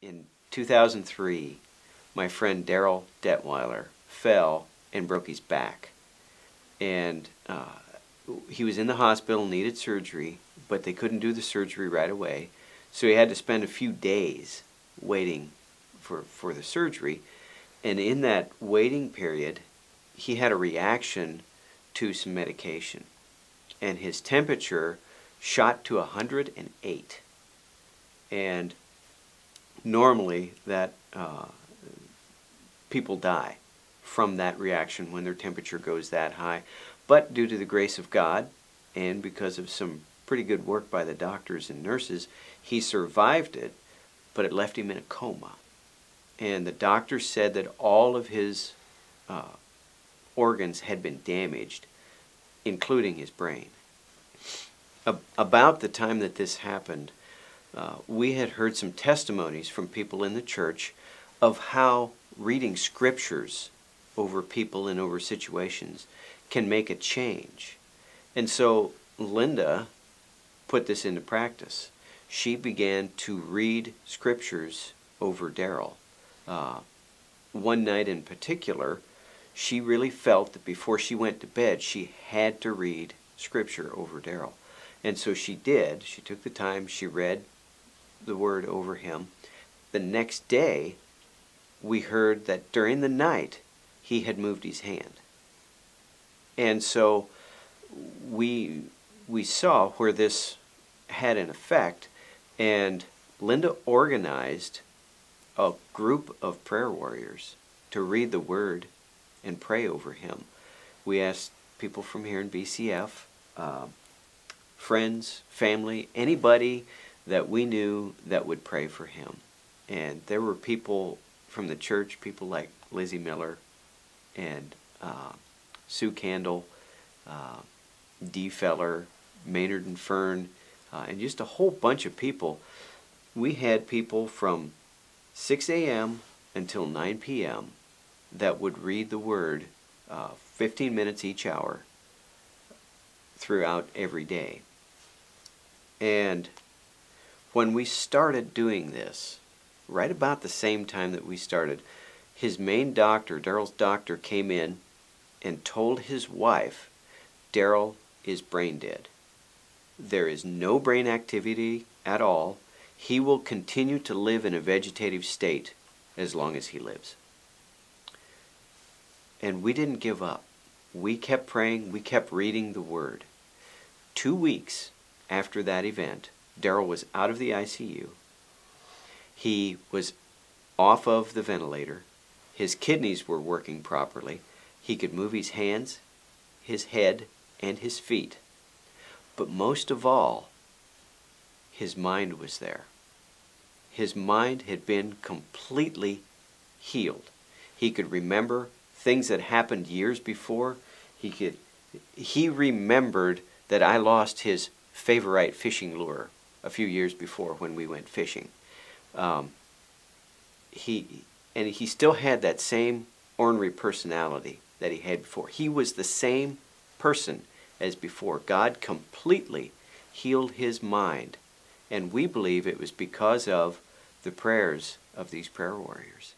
In 2003, my friend Daryl Detweiler fell and broke his back. And he was in the hospital, needed surgery, but they couldn't do the surgery right away. So he had to spend a few days waiting for the surgery. And in that waiting period, he had a reaction to some medication. And his temperature shot to 108. And normally that people die from that reaction when their temperature goes that high. But due to the grace of God and because of some pretty good work by the doctors and nurses, he survived it, but it left him in a coma. And the doctor said that all of his organs had been damaged, including his brain. About the time that this happened, we had heard some testimonies from people in the church of how reading scriptures over people and over situations can make a change. And so Linda put this into practice. She began to read scriptures over Daryl. One night in particular, she really felt that before she went to bed, she had to read scripture over Daryl. And so she did. She took the time, she read the word over him. The next day, we heard that during the night, he had moved his hand. And so we saw where this had an effect, and Linda organized a group of prayer warriors to read the word and pray over him. We asked people from here in BCF, friends, family, anybody that we knew that would pray for him. And there were people from the church, people like Lizzie Miller and Sue Candle, Dee Feller, Maynard and Fern, and just a whole bunch of people. We had people from 6 a.m. until 9 p.m. that would read the word 15 minutes each hour throughout every day. And when we started doing this, right about the same time that we started, his main doctor, Daryl's doctor, came in and told his wife, Daryl is brain dead. There is no brain activity at all. He will continue to live in a vegetative state as long as he lives. And we didn't give up. We kept praying, we kept reading the word. 2 weeks after that event, Daryl was out of the ICU. He was off of the ventilator. His kidneys were working properly. He could move his hands, his head, and his feet. But most of all, his mind was there. His mind had been completely healed. He could remember things that happened years before. He remembered that I lost his favorite fishing lure a few years before when we went fishing. He still had that same ornery personality that he had before. He was the same person as before. God completely healed his mind, and we believe it was because of the prayers of these prayer warriors.